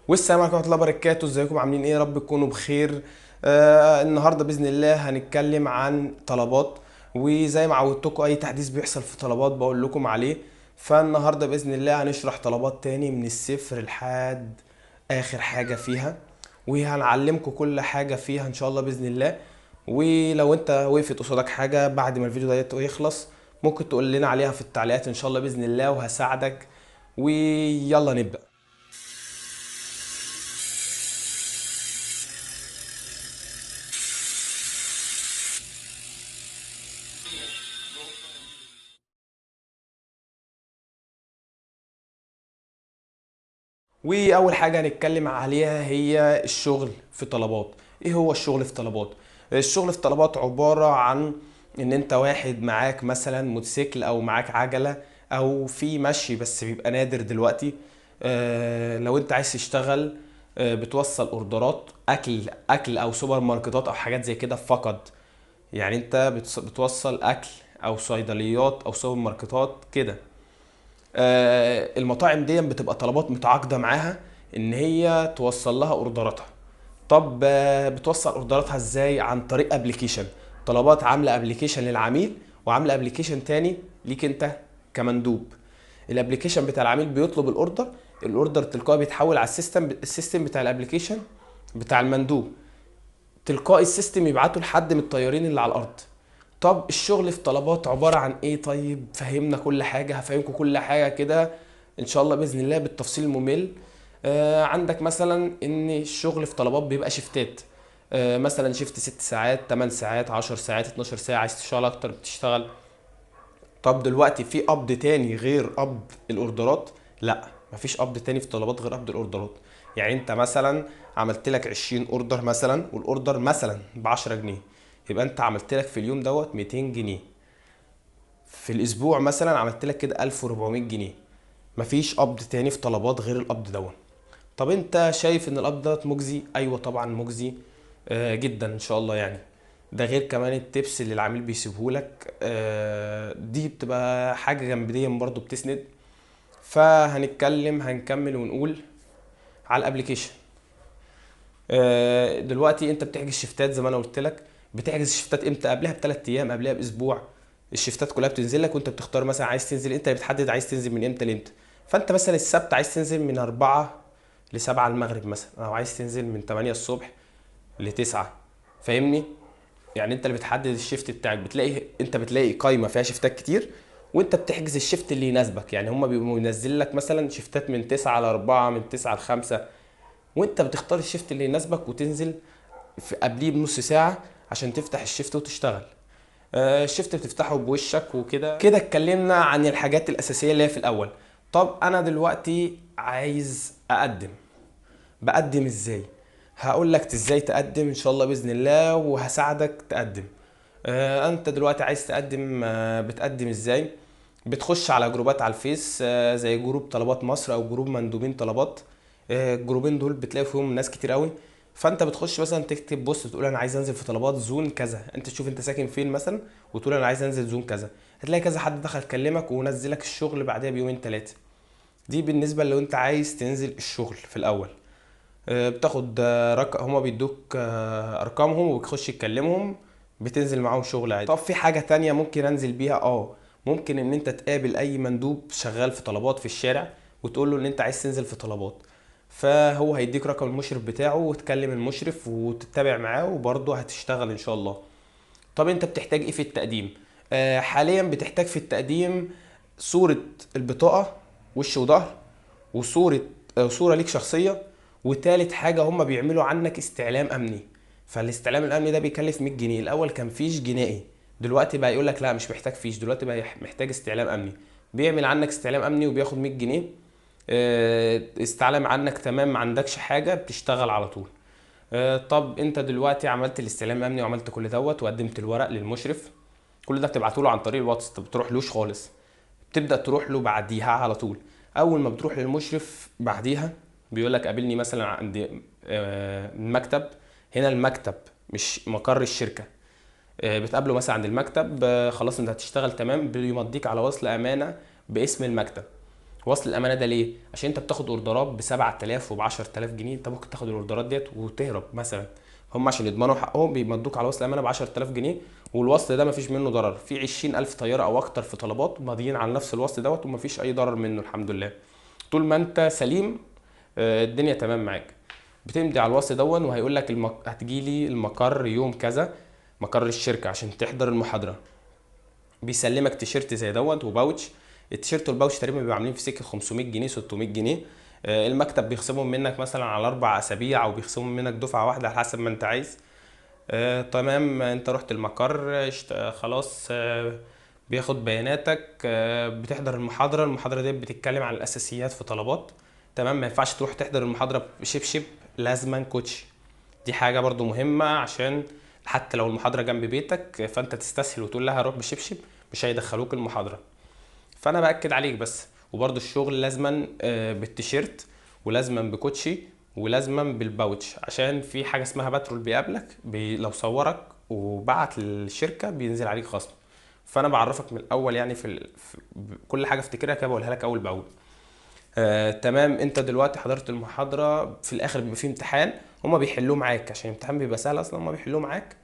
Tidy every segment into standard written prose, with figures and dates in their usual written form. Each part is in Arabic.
والسلام عليكم ورحمة الله وبركاته. ازيكم عاملين ايه؟ يا رب تكونوا بخير. النهارده بإذن الله هنتكلم عن طلبات. وزي ما عودتكم اي تحديث بيحصل في طلبات بقول لكم عليه. فالنهارده بإذن الله هنشرح طلبات تاني من الصفر لحد آخر حاجة فيها، وهنعلمكم كل حاجة فيها ان شاء الله بإذن الله. ولو انت وقفت قصادك حاجة بعد ما الفيديو ده يخلص ممكن تقول لنا عليها في التعليقات ان شاء الله بإذن الله وهساعدك. ويلا نبدأ. واول حاجه هنتكلم عليها هي الشغل في طلبات. ايه هو الشغل في طلبات؟ الشغل في طلبات عباره عن ان انت واحد معاك مثلا موتوسيكل او معاك عجله او في مشي، بس بيبقى نادر دلوقتي. لو انت عايز تشتغل بتوصل اوردرات اكل او سوبر ماركتات او حاجات زي كده فقط. يعني انت بتوصل اكل او صيدليات او سوبر ماركتات كده. المطاعم دي بتبقى طلبات متعاقده معاها ان هي توصل لها اوردراتها. طب بتوصل اوردراتها ازاي؟ عن طريق ابلكيشن. طلبات عامله ابلكيشن للعميل وعامله ابلكيشن تاني ليك انت كمندوب. الابلكيشن بتاع العميل بيطلب الاوردر، الاوردر تلقائي بيتحول على السيستم بتاع الابلكيشن بتاع المندوب، تلقائي السيستم يبعته لحد من الطيارين اللي على الارض. طب الشغل في طلبات عبارة عن ايه؟ طيب فهمنا كل حاجة، هفهمكم كل حاجة كده ان شاء الله بإذن الله بالتفصيل الممل. عندك مثلا ان الشغل في طلبات بيبقى شفتات. مثلا شفت 6 ساعات 8 ساعات 10 ساعات 12 ساعة، عايز تشتغل اكتر بتشتغل. طب دلوقتي في قبض تاني غير قبض الاوردرات؟ لا، مفيش قبض تاني في طلبات غير قبض الاوردرات. يعني انت مثلا عملت لك 20 اوردر مثلا، والاوردر مثلا ب 10 جنيه، يبقى انت عملت لك في اليوم دوت 200 جنيه. في الاسبوع مثلا عملت لك كده 1400 جنيه. مفيش قبض تاني في طلبات غير القبض دوت. طب انت شايف ان القبض دوت مجزي؟ ايوه طبعا مجزي جدا ان شاء الله يعني. ده غير كمان التبس اللي العميل بيسيبهولك، دي بتبقى حاجة جانبية برضو بتسند. هنكمل ونقول على الابليكيشن. دلوقتي انت بتحجز شيفتات زي ما انا قلت لك. بتحجز الشيفتات امتى؟ قبلها بثلاث ايام، قبلها باسبوع. الشيفتات كلها بتنزل لك وانت بتختار مثلا عايز تنزل، انت اللي بتحدد عايز تنزل من امتى لامتى. فانت مثلا السبت عايز تنزل من 4 ل 7 المغرب مثلا، او عايز تنزل من 8 الصبح ل 9. فاهمني؟ يعني انت اللي بتحدد الشيفت بتاعك. بتلاقي قائمه فيها شيفتات كتير، وانت بتحجز الشيفت اللي يناسبك. يعني هم بيبقوا منزل لك مثلا شيفتات من 9 ل 4، من 9 ل 5، وانت بتختار الشيفت اللي يناسبك وتنزل في قبليه بنص ساعة عشان تفتح الشيفت وتشتغل. الشيفت بتفتحه بوشك وكده كده. اتكلمنا عن الحاجات الأساسية اللي هي في الأول. طب أنا دلوقتي عايز بقدم ازاي؟ هقول لك ازاي تقدم ان شاء الله باذن الله وهساعدك تقدم. انت دلوقتي عايز تقدم، بتقدم ازاي؟ بتخش على جروبات على الفيس، زي جروب طلبات مصر او جروب مندوبين طلبات. الجروبين دول بتلاقي فيهم ناس كتير قوي. فانت بتخش مثلا تكتب بوست تقول انا عايز انزل في طلبات زون كذا، انت تشوف انت ساكن فين مثلا وتقول انا عايز انزل زون كذا. هتلاقي كذا حد دخل كلمك ونزلك الشغل بعدها بيومين ثلاثه. دي بالنسبه لو انت عايز تنزل الشغل في الاول. بتاخد هما بيدوك ارقامهم وبتخش تكلمهم، بتنزل معاهم شغل عادي. طب في حاجة تانية ممكن انزل بيها؟ ممكن ان انت تقابل اي مندوب شغال في طلبات في الشارع وتقول له ان انت عايز تنزل في طلبات، فهو هيديك رقم المشرف بتاعه وتكلم المشرف وتتابع معاه وبرضه هتشتغل ان شاء الله. طب انت بتحتاج ايه في التقديم؟ حاليا بتحتاج في التقديم صورة البطاقة، وش وظهر، وصورة صورة ليك شخصية. وتالت حاجة هم بيعملوا عنك استعلام أمني. فالاستعلام الأمني ده بيكلف 100 جنيه. الأول كان فيش جنائي، دلوقتي بقى يقول لك لا مش محتاج فيش، دلوقتي بقى محتاج استعلام أمني. بيعمل عنك استعلام أمني وبياخد 100 جنيه. استعلم عنك تمام، ما عندكش حاجة بتشتغل على طول. طب انت دلوقتي عملت الاستعلام الامني وعملت كل دوت وقدمت الورق للمشرف. كل ده بتبعته له عن طريق الواتس، انت بتروحلوش خالص. بتبدا تروح له بعديها على طول. اول ما بتروح للمشرف بعديها بيقول لك قابلني مثلا عند المكتب. هنا المكتب مش مقر الشركه. بتقابله مثلا عند المكتب. خلاص انت هتشتغل تمام، بيمضيك على وصل امانه باسم المكتب. وصل الامانه ده ليه؟ عشان انت بتاخد اوردرات ب 7000 وب 10000 جنيه، انت ممكن تاخد الاوردرات ديت وتهرب مثلا. هم عشان يضمنوا حقهم بيمدوك على وصل الامانه ب 10000 جنيه، والوصل ده مفيش منه ضرر، في 20000 طياره او اكتر في طلبات ماضيين على نفس الوصل دوت ومفيش اي ضرر منه الحمد لله. طول ما انت سليم الدنيا تمام معاك. بتمضي على الوصل دون وهيقول لك هتجيلي المقر يوم كذا، مقر الشركه عشان تحضر المحاضره. بيسلمك تيشيرت زي دوت وباوتش. التيشيرت والباوتش تقريبا بيبقوا عاملين في سكه 500 جنيه 600 جنيه. المكتب بيخصمهم منك مثلا على 4 اسابيع او بيخصمهم منك دفعه واحده على حسب ما انت عايز. تمام، انت رحت المقر خلاص. بياخد بياناتك. بتحضر المحاضره. المحاضره دي بتتكلم عن الاساسيات في طلبات. تمام، ما ينفعش تروح تحضر المحاضره بشبشب، لازما كوتشي. دي حاجه برضو مهمه، عشان حتى لو المحاضره جنب بيتك فانت تستسهل وتقول لها هروح بشبشب، مش هيدخلوك المحاضره. فانا باكد عليك بس. وبرضو الشغل لازما بالتيشيرت، ولازما بكوتشي، ولازما بالباوتش، عشان في حاجه اسمها باترول بيقابلك لو صورك وبعت للشركه بينزل عليك خصم. فانا بعرفك من الاول يعني في كل حاجه افتكرها كده بقولها لك اول باول. تمام، انت دلوقتي حضرت المحاضره، في الاخر بيبقى فيه امتحان. هما بيحلوه معاك عشان الامتحان بيبقى سهل اصلا، هما بيحلوه معاك.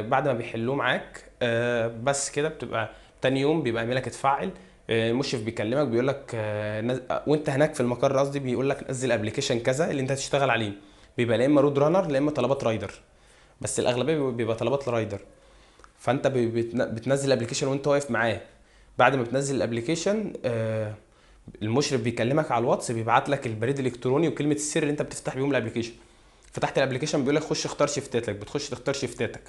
بعد ما بيحلوه معاك بس كده بتبقى تاني يوم بيبقى ايميلك اتفعل. المشرف بيكلمك بيقول لك وانت هناك في المقر قصدي، بيقول لك نزل ابلكيشن كذا اللي انت هتشتغل عليه. بيبقى لا اما رود رانر لا اما طلبات رايدر، بس الاغلبيه بيبقى طلبات رايدر. فانت بتنزل ابلكيشن وانت واقف معاه. بعد ما بتنزل الابلكيشن المشرف بيكلمك على الواتس، بيبعت لك البريد الالكتروني وكلمه السر اللي انت بتفتح بيهم الابلكيشن. فتحت الابلكيشن بيقول لك خش اختار شيفتاتك، بتخش تختار شيفتاتك.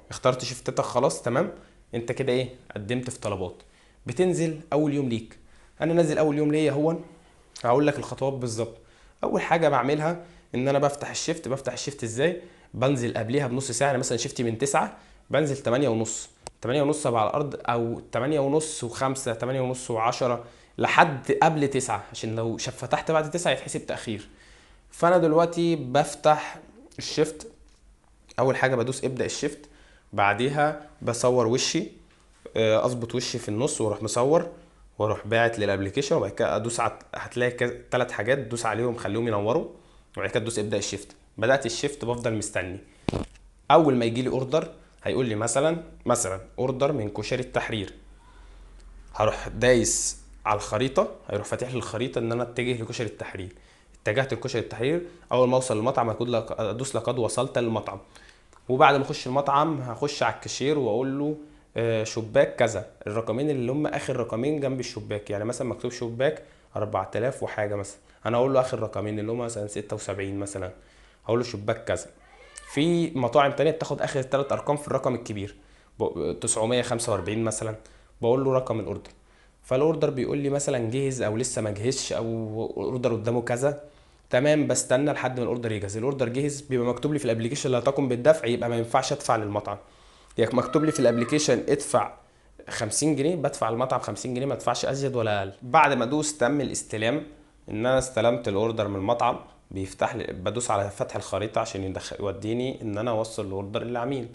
اخترت شيفتاتك خلاص تمام. انت كده ايه، قدمت في طلبات. بتنزل اول يوم ليك. انا نازل اول يوم ليا هون. هقول لك الخطوات بالظبط. اول حاجه بعملها ان انا بفتح الشيفت ازاي. بنزل قبليها بنص ساعه، يعني مثلا شيفتي من 9، بنزل 8 ونص. 8 ونص ابقى على الارض، او 8 ونص و5، 8 ونص و10، لحد قبل 9، عشان لو فتحت بعد 9 يتحسب تاخير. فانا دلوقتي بفتح الشيفت. اول حاجه بدوس ابدا الشيفت. بعديها بصور وشي. اظبط وشي في النص واروح مصور، واروح باعت للابلكيشن، وبعد كده ادوس هتلاقي 3 حاجات دوس عليهم خليهم ينوروا، وبعد كده تدوس ابدا الشيفت. بدات الشيفت بفضل مستني. اول ما يجي لي اوردر هيقول لي مثلا اوردر من كشري التحرير. هروح دايس على الخريطه، هيروح فاتح لي الخريطه ان انا اتجه لكشري التحرير. اتجهت لكشري التحرير. اول ما اوصل المطعم ادوس لقد وصلت للمطعم. وبعد ما اخش المطعم هخش على الكاشير واقول له شباك كذا، الرقمين اللي هم اخر رقمين جنب الشباك، يعني مثلا مكتوب شباك 4000 وحاجه مثلا، انا اقول له اخر رقمين اللي هم مثلا 76 مثلا، هقول له شباك كذا. في مطاعم تانية بتاخد اخر 3 ارقام في الرقم الكبير 945 مثلا، بقول له رقم الاوردر. فالاوردر بيقول لي مثلا جهز او لسه ما جهزش او اوردر قدامه كذا. تمام، بستنى لحد ما الاوردر يجهز. الاوردر جهز بيبقى مكتوب لي في الابلكيشن لا تقم بالدفع، يبقى ما ينفعش ادفع للمطعم. يعني مكتوب لي في الابلكيشن ادفع 50 جنيه، بدفع المطعم 50 جنيه، ما ادفعش ازيد ولا اقل. بعد ما ادوس تم الاستلام ان انا استلمت الاوردر من المطعم، بيفتح لي، بدوس على فتح الخريطه عشان يوديني ان انا اوصل الاوردر للعميل.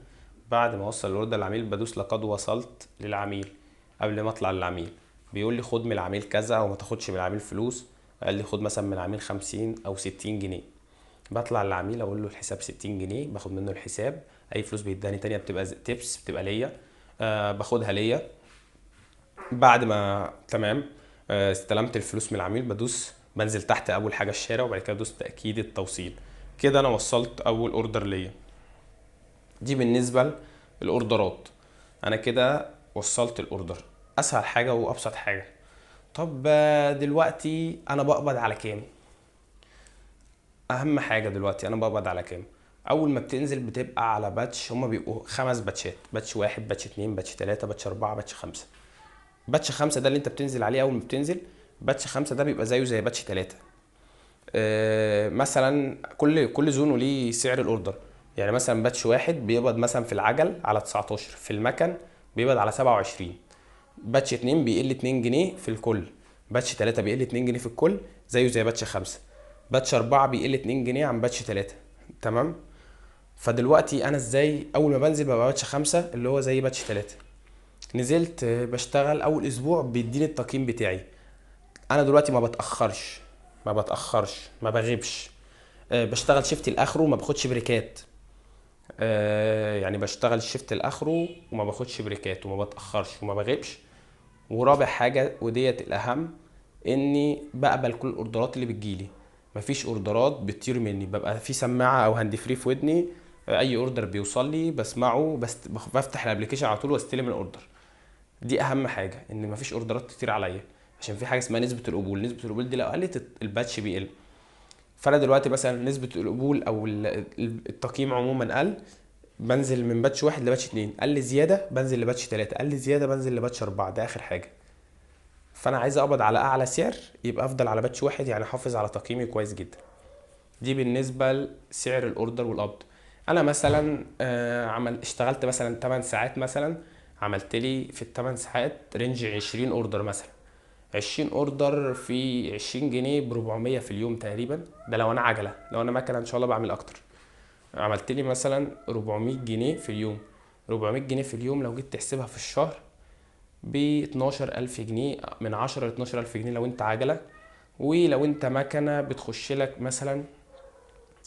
بعد ما اوصل الاوردر للعميل بدوس لقد وصلت للعميل. قبل ما اطلع للعميل بيقول لي خد من العميل كذا او ما تاخدش من العميل فلوس. قال لي خد مثلا من العميل 50 او 60 جنيه. بطلع للعميل اقول له الحساب 60 جنيه، باخد منه الحساب. اي فلوس بيداني تانية بتبقى تيبس، بتبقى ليا. باخدها ليا. بعد ما تمام استلمت الفلوس من العميل بنزل تحت اول حاجه الشارع، وبعد كده ادوس تاكيد التوصيل. كده انا وصلت اول اوردر ليا. دي بالنسبه للاوردرات. انا كده وصلت الاوردر، اسهل حاجه وابسط حاجه. طب دلوقتي انا بقبض على كام؟ اهم حاجه دلوقتي انا بقبض على كام. اول ما بتنزل بتبقى على باتش، هما بيبقوا 5 باتشات: باتش 1، باتش 2، باتش 3، باتش 4، باتش 5. باتش 5 ده اللي انت بتنزل عليه اول ما بتنزل. باتش 5 ده بيبقى زيه زي باتش 3. مثلا كل زون وليه سعر الاوردر. يعني مثلا باتش 1 بيقبض مثلا في العجل على 19، في المكن بيقبض على 27. باتش 2 بيقل 2 جنيه في الكل. باتش 3 بيقل 2 جنيه في الكل زيه زي باتش 5. باتش 4 بيقل 2 جنيه عن باتش 3. تمام. فدلوقتي انا ازاي اول ما بنزل ببقى باتش 5 اللي هو زي باتش 3. نزلت بشتغل اول اسبوع بيديني التقييم بتاعي. انا دلوقتي ما بتاخرش ما بغيبش. بشتغل شيفت لاخره وما باخدش بريكات. يعني بشتغل شيفت لاخره وما باخدش بريكات وما بتاخرش وما بغيبش. ورابع حاجه وديت الاهم، اني بقبل كل الاوردرات اللي بتجيلي. مفيش اوردرات بتطير مني، ببقى في سماعه او هاند فري في ودني. اي اوردر بيوصل لي بسمعه، بس بفتح الابلكيشن على طول واستلم الاوردر. دي اهم حاجه، ان مفيش اوردرات تطير عليا، عشان في حاجه اسمها نسبه القبول. نسبه القبول دي لو قلت الباتش بيقل. فانا دلوقتي مثلا نسبه القبول او التقييم عموما قل، بنزل من باتش واحد لباتش اتنين. قال لي زياده بنزل لباتش تلاته، قال لي زياده بنزل لباتش اربعه. ده اخر حاجه. فانا عايز اقبض على اعلى سعر، يبقى افضل على باتش واحد، يعني احافظ على تقييمي كويس جدا. دي بالنسبه لسعر الاوردر والقبض. انا مثلا اشتغلت مثلا 8 ساعات مثلا، عملت لي في ال 8 ساعات رينج 20 اوردر مثلا. 20 اوردر في 20 جنيه ب 400 في اليوم تقريبا. ده لو انا عجله، لو انا مكنه ان شاء الله بعمل اكتر. عملت لي مثلا 400 جنيه في اليوم. 400 جنيه في اليوم لو جيت تحسبها في الشهر ب 12000 جنيه، من 10 ل 12000 جنيه لو انت عجله. ولو انت مكنه بتخش لك مثلا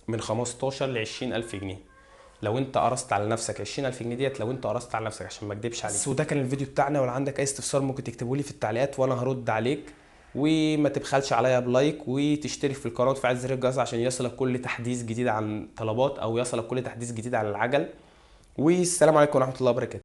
من 15 ل 20000 جنيه. لو انت قرصت على نفسك 20000 جنيه ديت، لو انت قرصت على نفسك عشان ما اكدبش عليك. وده كان الفيديو بتاعنا، ولو عندك اي استفسار ممكن تكتبه لي في التعليقات وانا هرد عليك. وما تبخلش عليا بلايك، وتشترك في القناه وتفعل زر الجرس عشان يصلك كل تحديث جديد عن طلبات، او يصلك كل تحديث جديد عن العجل. والسلام عليكم ورحمه الله وبركاته.